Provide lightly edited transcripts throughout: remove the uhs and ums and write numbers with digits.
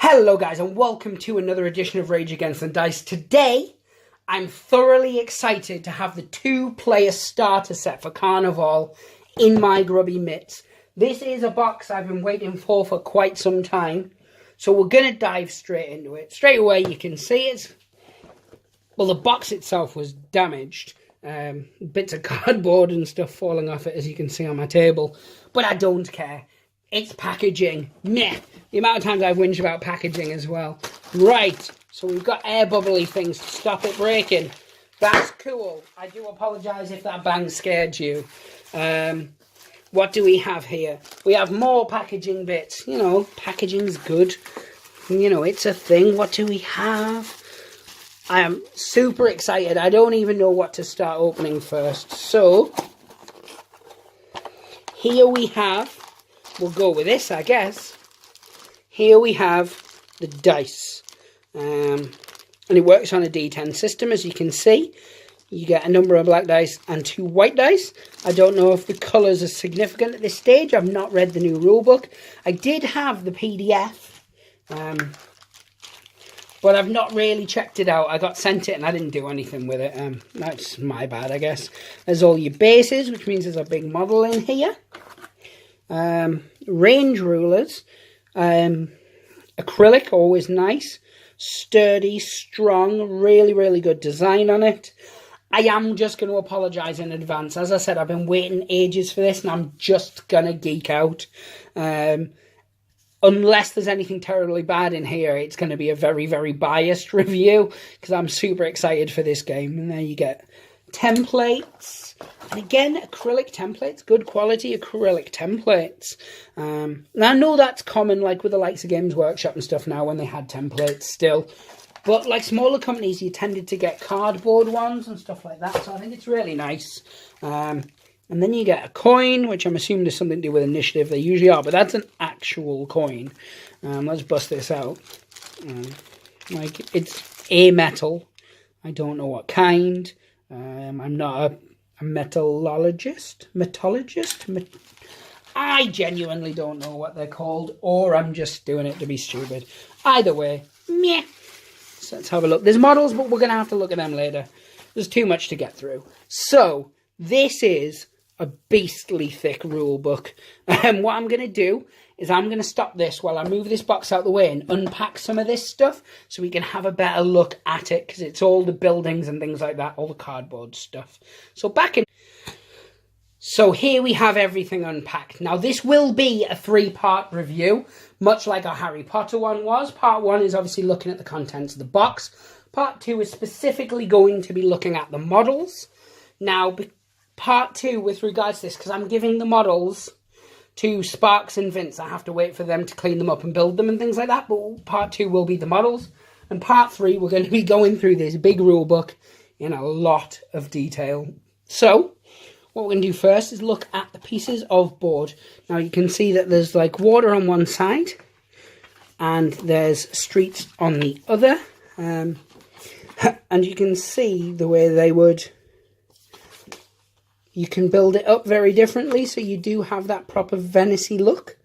Hello guys and welcome to another edition of Rage Against the Dice. Today, I'm thoroughly excited to have the 2-player starter set for Carnevale in my grubby mitts. This is a box I've been waiting for quite some time. So we're going to dive straight into it. Straight away you can see it's... Well, the box itself was damaged. Bits of cardboard and stuff falling off it, as you can see on my table. But I don't care. It's packaging. Meh. The amount of times I've whinged about packaging as well. Right. So we've got air bubbly things to stop it breaking. That's cool. I do apologise if that bang scared you. What do we have here? We have more packaging bits. You know, packaging's good. You know, it's a thing. What do we have? I am super excited. I don't even know what to start opening first. So, here we have... We'll go with this, I guess. Here we have the dice. And it works on a D10 system, as you can see. You get a number of black dice and 2 white dice. I don't know if the colours are significant at this stage. I've not read the new rulebook. I did have the PDF. But I've not really checked it out. I got sent it and I didn't do anything with it. That's my bad, I guess. There's all your bases, which means there's a big model in here. Range rulers, acrylic, always nice, sturdy, strong, really good design on it. I am just going to apologise in advance. As I said, I've been waiting ages for this and I'm just going to geek out. Unless there's anything terribly bad in here, it's going to be a very biased review because I'm super excited for this game. And there you get templates. And again, acrylic templates, good quality acrylic templates. And I know that's common, like with the likes of Games Workshop and stuff now, when they had templates still. But like smaller companies, you tended to get cardboard ones and stuff like that. So I think it's really nice. And then you get a coin, which I'm assuming there's something to do with initiative. They usually are, but that's an actual coin. Let's bust this out. Like, it's a metal. I don't know what kind. I'm not a metallurgist. I genuinely don't know what they're called, or I'm just doing it to be stupid. Either way, meh. So let's have a look. There's models, but we're going to have to look at them later. There's too much to get through. So, this is a beastly thick rule book. What I'm going to do is I'm going to stop this while I move this box out the way and unpack some of this stuff so we can have a better look at it, because it's all the buildings and things like that, all the cardboard stuff. So So here we have everything unpacked. Now this will be a 3-part review, much like our Harry Potter one was. Part 1 is obviously looking at the contents of the box. Part 2 is specifically going to be looking at the models. Now, Part 2 with regards to this, because I'm giving the models to Sparks and Vince. I have to wait for them to clean them up and build them and things like that. But Part 2 will be the models. And Part 3, we're going to be going through this big rule book in a lot of detail. So, what we're going to do first is look at the pieces of board. Now, you can see that there's like water on one side. And there's streets on the other. And you can see the way they would... You can build it up very differently, so you do have that proper Venice-y look,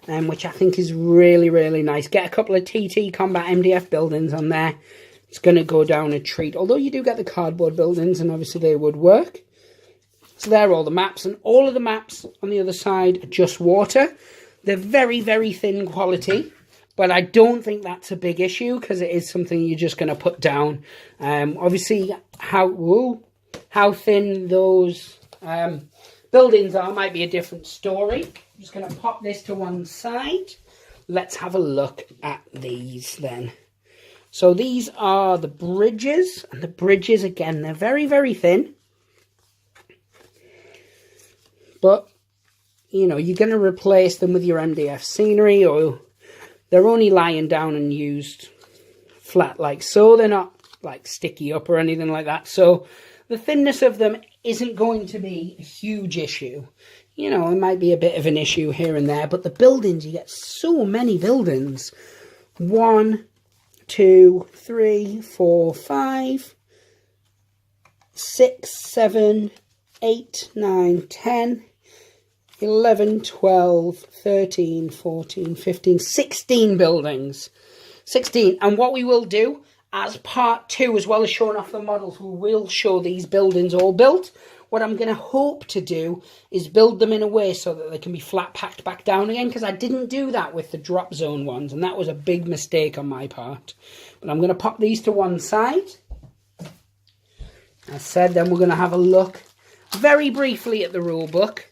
which I think is really nice. Get a couple of TT Combat MDF buildings on there. It's going to go down a treat, although you do get the cardboard buildings, and obviously they would work. So there are all the maps, and all of the maps on the other side are just water. They're very thin quality, but I don't think that's a big issue, because it is something you're just going to put down. Obviously, how thin those... buildings might be a different story. I'm just going to pop this to one side. Let's have a look at these then. So these are the bridges, and the bridges again, they're very thin. But you know, you're going to replace them with your MDF scenery, or they're only lying down and used flat like so. They're not like sticky up or anything like that. So the thinness of them isn't going to be a huge issue. You know, it might be a bit of an issue here and there, but the buildings, you get so many buildings. 1, 2, 3, 4, 5, 6, 7, 8, 9, 10, 11, 12, 13, 14, 15, 16 buildings. 16. And what we will do as part 2, as well as showing off the models, we will show these buildings all built. What I'm going to hope to do is build them in a way so that they can be flat packed back down again, because I didn't do that with the drop zone ones, and that was a big mistake on my part. But I'm going to pop these to one side. As said, then we're going to have a look very briefly at the rule book.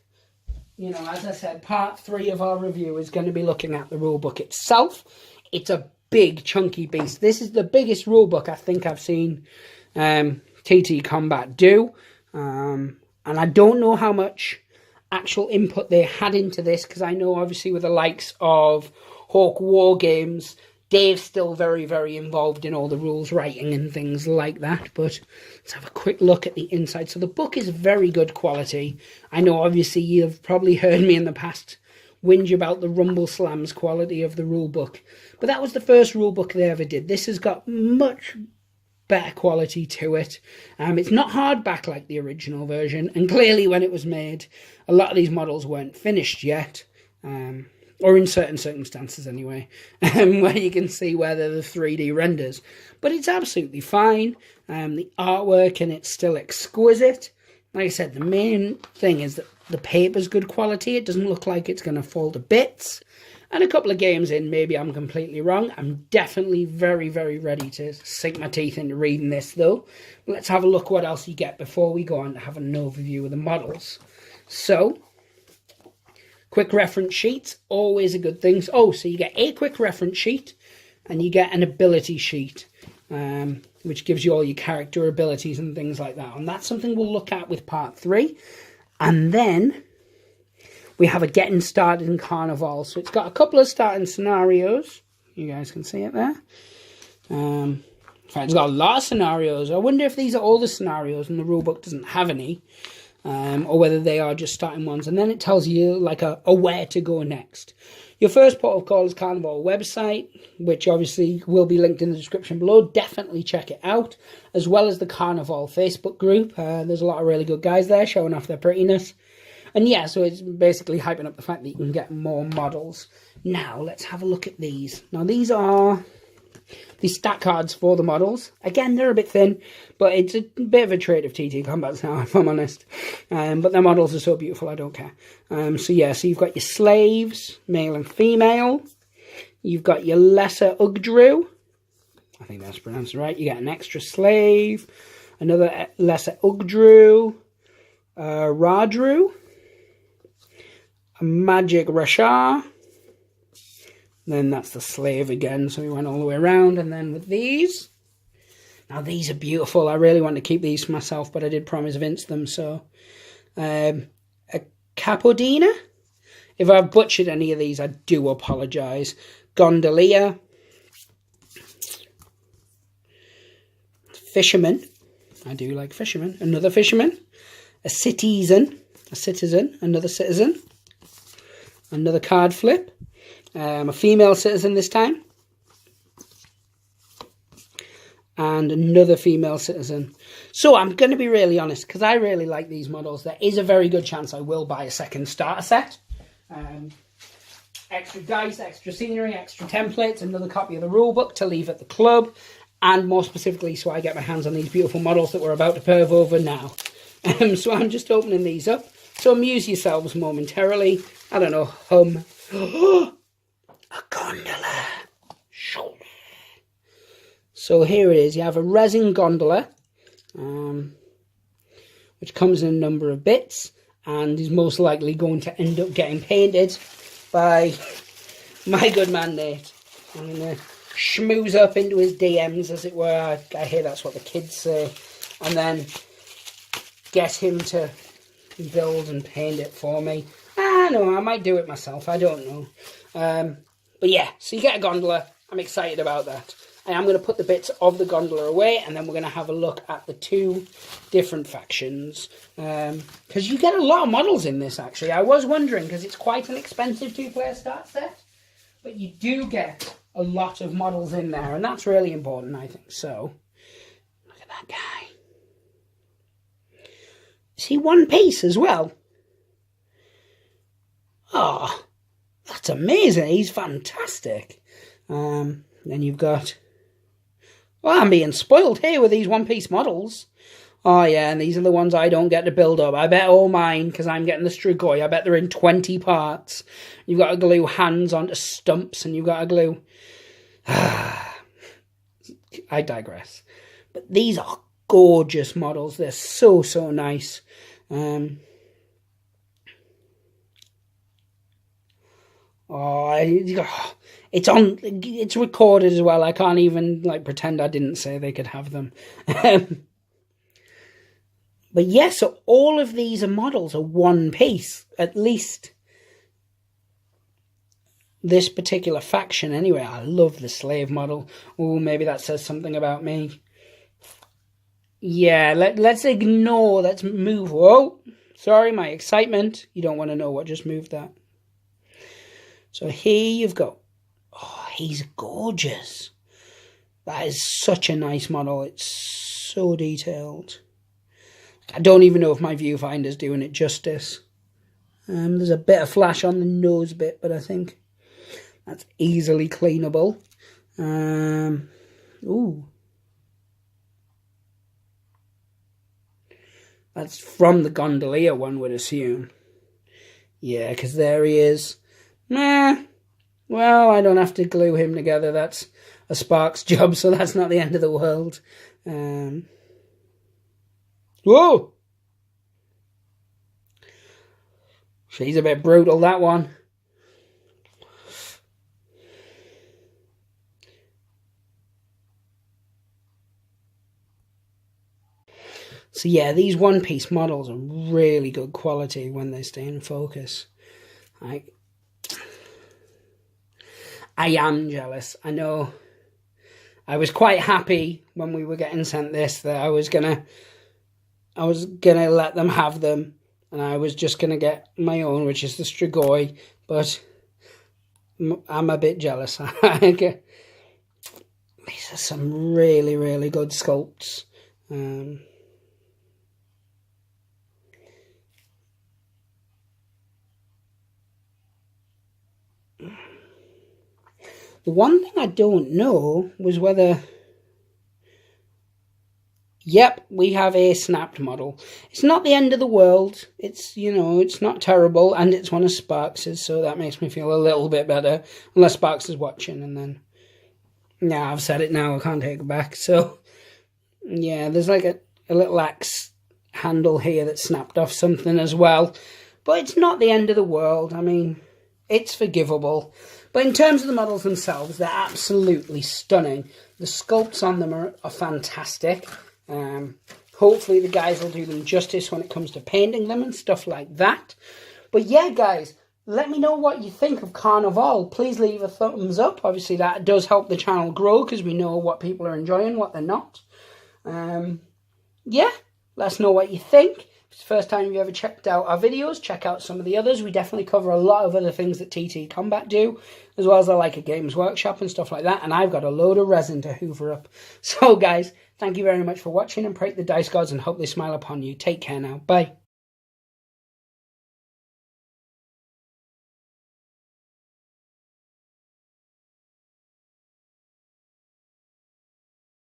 You know, as I said, part 3 of our review is going to be looking at the rule book itself. It's a big, chunky beast. This is the biggest rule book I think I've seen TT Combat do. And I don't know how much actual input they had into this, because I know obviously with the likes of Hawk War Games, Dave's still very, very involved in all the rules writing and things like that. But let's have a quick look at the inside. So the book is very good quality. I know obviously you've probably heard me in the past whinge about the Rumble Slams quality of the rule book, but that was the first rule book they ever did. This has got much better quality to it. It's not hardback like the original version, and clearly when it was made, a lot of these models weren't finished yet, or in certain circumstances anyway, where you can see where they're the 3D renders. But it's absolutely fine. The artwork in it's still exquisite. Like I said, the main thing is that the paper's good quality. It doesn't look like it's going to fall to bits. And a couple of games in, maybe I'm completely wrong. I'm definitely very, very ready to sink my teeth into reading this, though. Let's have a look what else you get before we go on to have an overview of the models. So, quick reference sheets, always a good thing. Oh, so you get a quick reference sheet, and you get an ability sheet, which gives you all your character abilities and things like that. And that's something we'll look at with part 3. And then we have a getting started in Carnevale. So it's got a couple of starting scenarios. You guys can see it there. In fact, it's got a lot of scenarios. I wonder if these are all the scenarios and the rulebook doesn't have any. Or whether they are just starting ones. And then it tells you like a where to go next. Your first port of call is Carnevale website, which obviously will be linked in the description below. Definitely check it out, as well as the Carnevale Facebook group. There's a lot of really good guys there showing off their prettiness. And yeah, so it's basically hyping up the fact that you can get more models. Now, let's have a look at these. Now, these are the stat cards for the models. Again, they're a bit thin, but it's a bit of a trait of TT Combats now, if I'm honest. But their models are so beautiful, I don't care. So yeah, so you've got your slaves, male and female. You've got your lesser Ugdru. I think that's pronounced right. You get an extra slave, another lesser Ugdru, Radru, a magic Rashar. Then that's the slave again, so we went all the way around. And then with these, now these are beautiful. I really want to keep these for myself, but I did promise Vince them. So a Capodina. If I've butchered any of these, I do apologise. Gondola. Fisherman. I do like fisherman. Another fisherman. A citizen. Another citizen. Another card flip. A female citizen this time. And another female citizen. So I'm going to be really honest, because I really like these models. There is a very good chance I will buy a second starter set. Extra dice, extra scenery, extra templates, another copy of the rulebook to leave at the club. And more specifically, so I get my hands on these beautiful models that we're about to perv over now. So I'm just opening these up. So amuse yourselves momentarily. I don't know, hum. A gondola. So here it is. You have a resin gondola, which comes in a number of bits and is most likely going to end up getting painted by my good man Nate. I'm going to schmooze up into his DMs, as it were. I hear that's what the kids say. And then get him to build and paint it for me. No, I might do it myself. I don't know. But yeah, so you get a gondola. I'm excited about that. I am going to put the bits of the gondola away, and then we're going to have a look at the 2 different factions. Because you get a lot of models in this, actually. I was wondering, because it's quite an expensive 2-player start set. But you do get a lot of models in there, and that's really important, I think. So, look at that guy. Is he one piece as well? Oh, that's amazing. He's fantastic. Then you've got... Well, I'm being spoiled here with these one-piece models. Oh, yeah, and these are the ones I don't get to build up. I bet all mine, because I'm getting the Strigoi, I bet they're in 20 parts. You've got to glue hands onto stumps, and you've got to glue... I digress. But these are gorgeous models. They're so, so nice. It's recorded as well. I can't even pretend I didn't say they could have them. But yeah, so all of these models are one piece, at least this particular faction anyway. I love the slave model. Oh, maybe that says something about me. Yeah, let's ignore, let's move. Whoa, sorry, my excitement. You don't want to know what just moved that. So here you've got, oh, he's gorgeous. That is such a nice model. It's so detailed. I don't even know if my viewfinder's doing it justice. There's a bit of flash on the nose bit, but I think that's easily cleanable. Ooh. That's from the gondolier, one would assume. Yeah, because there he is. Nah. Well, I don't have to glue him together. That's a Sparks job, so that's not the end of the world. Whoa! She's a bit brutal, that one. So yeah, these one-piece models are really good quality when they stay in focus. I am jealous. I know. I was quite happy when we were getting sent this that I was gonna let them have them, and I was just gonna get my own, which is the Strigoi. But I'm a bit jealous. These are some really, really good sculpts. The one thing I don't know was whether... Yep, we have a snapped model. It's not the end of the world. It's, it's not terrible, and it's one of Sparks's, so that makes me feel a little bit better. Unless Sparks is watching, and then... Yeah, I've said it now, I can't take it back. So, yeah, there's like a little axe handle here that snapped off something as well. But it's not the end of the world. I mean, it's forgivable. But in terms of the models themselves, they're absolutely stunning. The sculpts on them are fantastic. Hopefully the guys will do them justice when it comes to painting them and stuff like that. But yeah, guys, let me know what you think of Carnevale. Please leave a thumbs up. Obviously, that does help the channel grow because we know what people are enjoying, what they're not. Yeah, let us know what you think. If it's the first time you've ever checked out our videos, check out some of the others. We definitely cover a lot of other things that TT Combat do, as well as I like a Games Workshop and stuff like that. And I've got a load of resin to hoover up. So, guys, thank you very much for watching, and pray the dice gods and hope they smile upon you. Take care now. Bye.